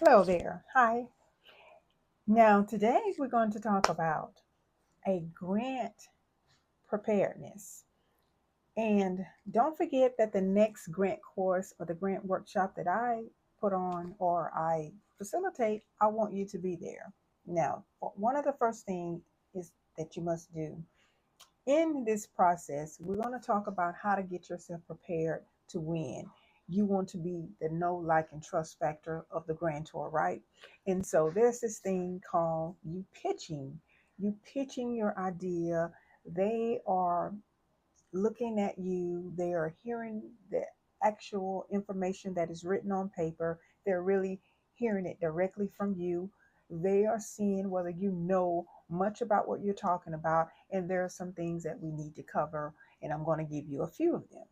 Hello there. Hi. Now, today we're going to talk about a grant preparedness. And don't forget that the next grant course or the grant workshop that I put on or I facilitate, I want you to be there. Now, one of the first things is that you must do in this process, we're going to talk about how to get yourself prepared to win. You want to be the know, like, and trust factor of the grantor, right? And so there's this thing called you pitching. You pitching your idea. They are looking at you. They are hearing the actual information that is written on paper. They're really hearing it directly from you. They are seeing whether you know much about what you're talking about. And there are some things that we need to cover. And I'm going to give you a few of them.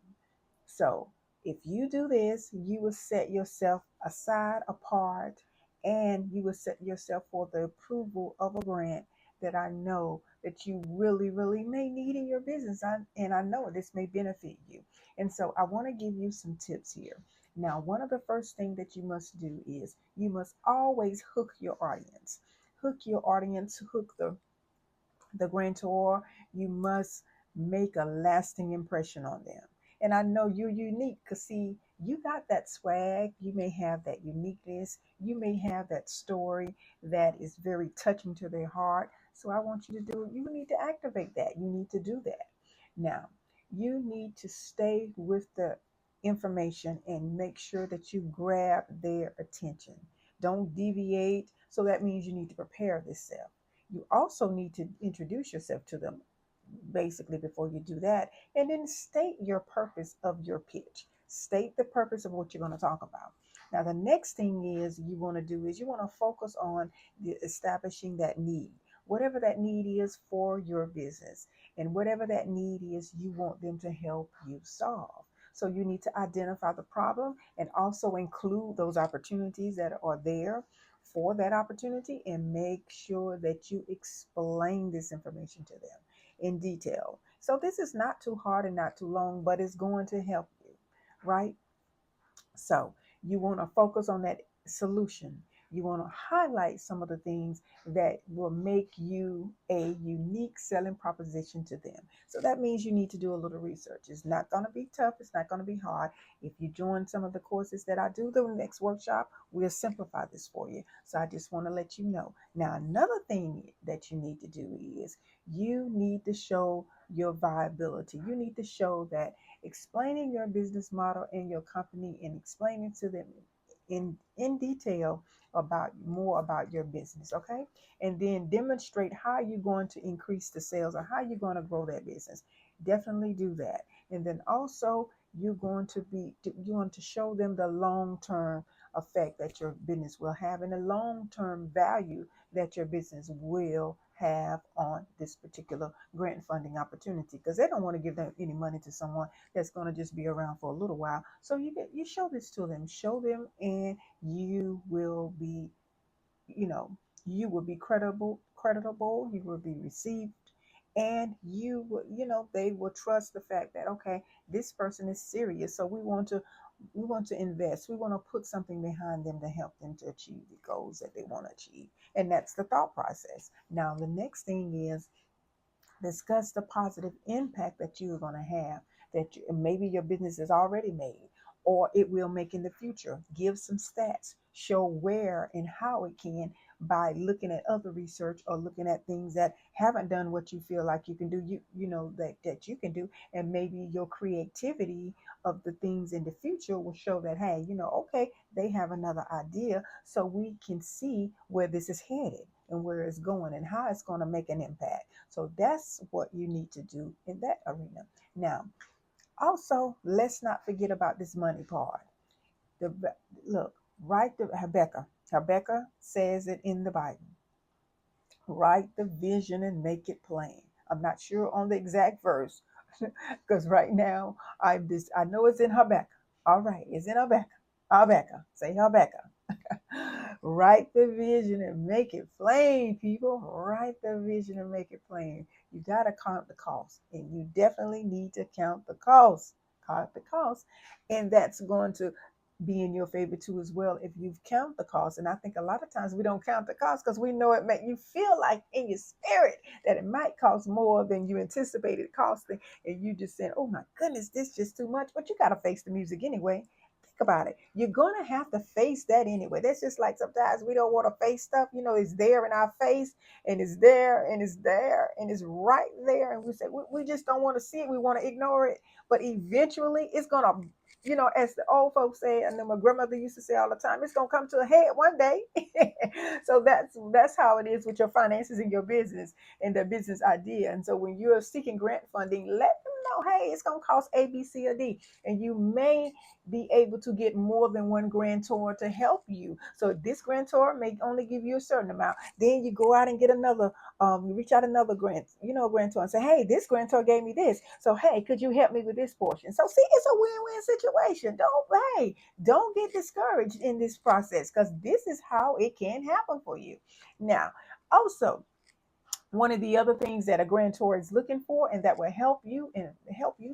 So if you do this, you will set yourself aside apart and you will set yourself for the approval of a grant that I know that you really, really may need in your business. And I know this may benefit you. And so I want to give you some tips here. Now, one of the first things that you must do is you must always hook your audience. Hook your audience, hook the grantor. You must make a lasting impression on them. And I know you're unique because, see, you got that swag. You may have that uniqueness. You may have that story that is very touching to their heart. So I want you to do, you need to activate that. You need to do that. Now, you need to stay with the information and make sure that you grab their attention. Don't deviate. So that means you need to prepare this self. You also need to introduce yourself to them basically before you do that. And then state your purpose of your pitch. State the purpose of what you're going to talk about. Now, the next thing is you want to do is you want to focus on establishing that need, whatever that need is for your business. And whatever that need is, you want them to help you solve. So you need to identify the problem and also include those opportunities that are there for that opportunity and make sure that you explain this information to them in detail. So this is not too hard and not too long, but it's going to help you, right? So you want to focus on that solution. You want to highlight some of the things that will make you a unique selling proposition to them. So that means you need to do a little research. It's not going to be tough. It's not going to be hard. If you join some of the courses that I do, the next workshop, we'll simplify this for you. So I just want to let you know. Now, another thing that you need to do is you need to show your viability. You need to show that explaining your business model and your company and explaining to them in detail about more about your business, okay? And then demonstrate how you're going to increase the sales or how you're going to grow that business. Definitely do that. And then also you want to show them the long-term effect that your business will have and the long-term value that your business will have on this particular grant funding opportunity because they don't want to give them any money to someone that's going to just be around for a little while. So you show this to them, show them, and you will be, you know, you will be creditable, you will be received, and you will, they will trust the fact that okay, this person is serious. So we want to invest. We want to put something behind them to help them to achieve the goals that they want to achieve. And that's the thought process. Now, the next thing is discuss the positive impact that you're going to have maybe your business is already made or it will make in the future. Give some stats, show where and how it can by looking at other research or looking at things that haven't done what you feel like you can do, that you can do. And maybe your creativity of the things in the future will show that, hey, okay, they have another idea, so we can see where this is headed and where it's going and how it's going to make an impact. So that's what you need to do in that arena. Now, also, let's not forget about this money part. The look, write the Habakkuk. Habakkuk says it in the Bible. Write the vision and make it plain. I'm not sure on the exact verse because right now I know it's in Habakkuk. All right, it's in Habakkuk. Habakkuk. Say Habakkuk. Write the vision and make it plain, people. Write the vision and make it plain. You got to count the cost, and you definitely need to count the cost. Count the cost, and that's going to be in your favor too as well if you count the cost. And I think a lot of times we don't count the cost because we know it make you feel like in your spirit that it might cost more than you anticipated costing, and you just saying, "Oh my goodness, this is just too much." But you got to face the music anyway. Think about it. You're gonna have to face that anyway. That's just like sometimes we don't want to face stuff. It's there in our face, and it's there, and it's there, and it's right there, and we say we just don't want to see it. We want to ignore it, but eventually it's gonna, as the old folks say, and then my grandmother used to say all the time, it's gonna come to a head one day. So that's how it is with your finances and your business and the business idea. And so when you're seeking grant funding, let them know, hey, it's gonna cost A, B, C, or D, and you may be able to get more than one grantor to help you. So this grantor may only give you a certain amount. Then you go out and get another, you reach out another grantor and say, hey, this grantor gave me this. So hey, could you help me with this portion? So see, it's a win-win situation. Don't get discouraged in this process because this is how it can happen for you. Now, also, one of the other things that a grantor is looking for and that will help you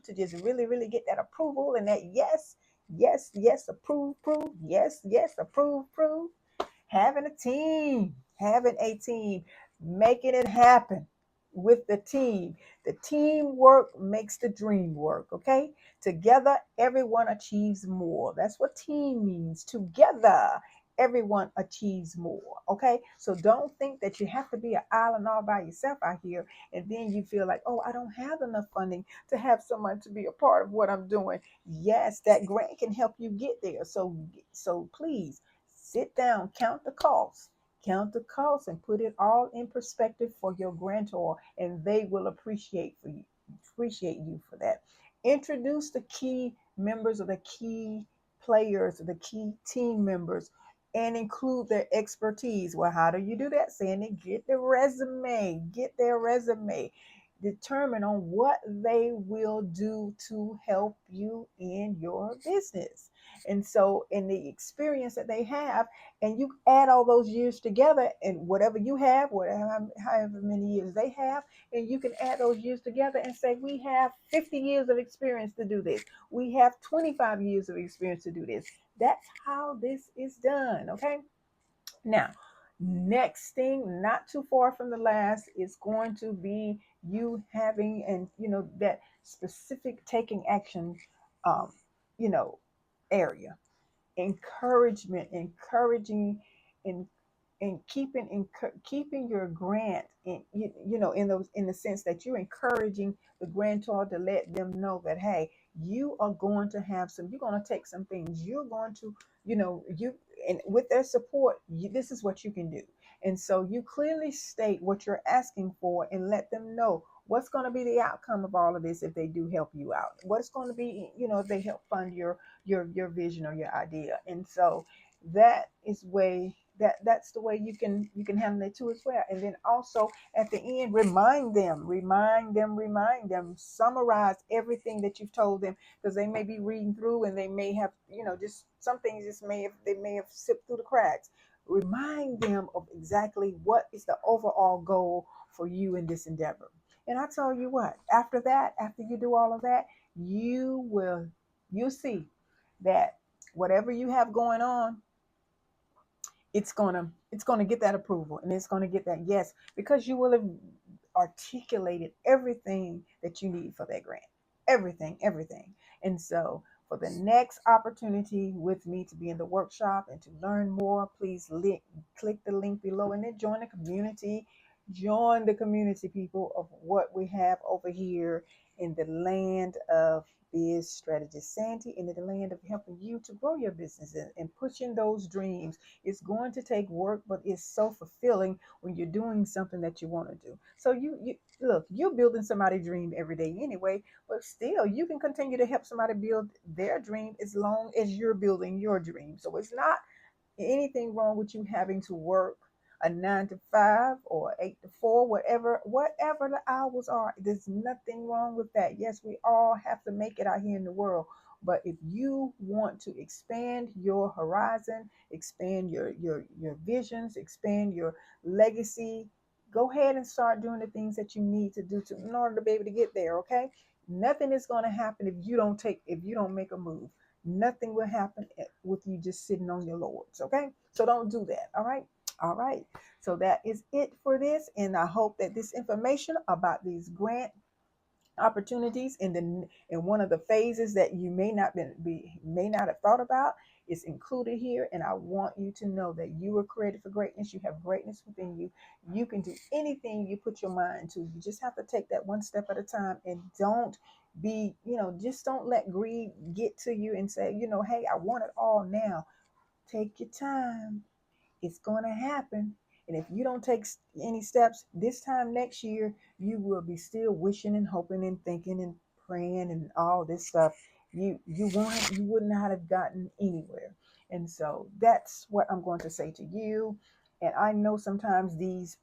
to just really, really get that approval and that yes, yes, yes, approve, yes, yes, approve, having a team, making it happen with the team. The teamwork makes the dream work, okay? Together, everyone achieves more. That's what team means. Together, everyone achieves more, okay? So don't think that you have to be an island all by yourself out here and then you feel like, oh, I don't have enough funding to have someone to be a part of what I'm doing. Yes, that grant can help you get there. So please sit down, count the costs and put it all in perspective for your grantor, and they will appreciate you for that. Introduce the key members or the key players or the key team members and include their expertise. Well, how do you do that? Saying it, get their resume, determine on what they will do to help you in your business. And so, in the experience that they have, and you add all those years together, and whatever you have, whatever however many years they have, and you can add those years together and say, we have 50 years of experience to do this. We have 25 years of experience to do this. That's how this is done. Okay. Now, next thing, not too far from the last, is going to be you having and that specific taking action, um, you know, area. Encouraging and keeping your grant in the sense that you're encouraging the grantor to let them know that hey, you're going to take some things, you're going to you and with their support, this is what you can do. And so you clearly state what you're asking for and let them know what's going to be the outcome of all of this if they do help you out, what's going to be if they help fund your vision or your idea. And so that is way that's the way you can handle it too as well. And then also at the end, remind them, summarize everything that you've told them, because they may be reading through and they may have just some things just may have slipped through the cracks. Remind them of exactly what is the overall goal for you in this endeavor. And I tell you what, after you do all of that, you'll see that whatever you have going on, it's gonna get that approval and it's gonna get that yes, because you will have articulated everything that you need for that grant. Everything. And so for the next opportunity with me to be in the workshop and to learn more, please click the link below and then join the community. Join the community, people, of what we have over here in the land of Biz Strategist Sandy, and in the land of helping you to grow your business and pushing those dreams. It's going to take work, but it's so fulfilling when you're doing something that you want to do. So you look, you're building somebody's dream every day anyway, but still you can continue to help somebody build their dream as long as you're building your dream. So it's not anything wrong with you having to work a 9 to 5 or 8 to 4, whatever the hours are. There's nothing wrong with that. Yes, we all have to make it out here in the world. But if you want to expand your horizon, expand your visions, expand your legacy, go ahead and start doing the things that you need to do in order to be able to get there. Okay. Nothing is going to happen if you don't make a move. Nothing will happen with you just sitting on your laurels. Okay, so don't do that. All right. All right. So that is it for this, and I hope that this information about these grant opportunities in one of the phases that you may not have thought about is included here. And I want you to know that you were created for greatness. You have greatness within you. You can do anything you put your mind to. You just have to take that one step at a time, and don't be, just don't let greed get to you and say, hey, I want it all now. Take your time. It's going to happen. And if you don't take any steps this time next year, you will be still wishing and hoping and thinking and praying and all this stuff. You would not have gotten anywhere. And so that's what I'm going to say to you. And I know sometimes these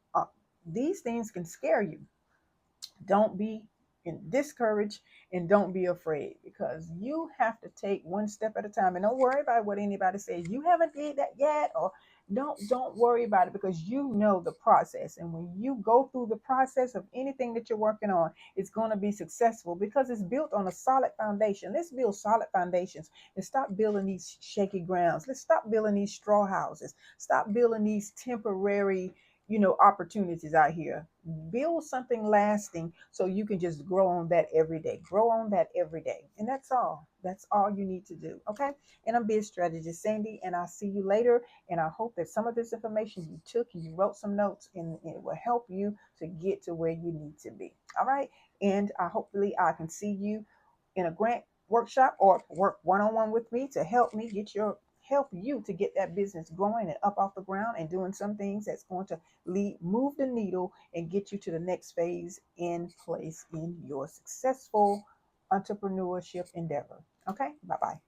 things can scare you. Don't be discouraged, and don't be afraid, because you have to take one step at a time, and don't worry about what anybody says. You haven't did that yet, or don't worry about it, because you know the process. And when you go through the process of anything that you're working on, it's going to be successful because it's built on a solid foundation. Let's build solid foundations and stop building these shaky grounds. Let's stop building these straw houses. Stop building these temporary opportunities out here. Build something lasting so you can just grow on that every day. Grow on that every day. And that's all you need to do. Okay. And I'm biz strategist Sandy, and I'll see you later. And I hope that some of this information you took and you wrote some notes, and it will help you to get to where you need to be. All right. And hopefully I can see you in a grant workshop or work one-on-one with me to help you to get that business growing and up off the ground and doing some things that's going to move the needle and get you to the next phase in place in your successful entrepreneurship endeavor. Okay, bye bye.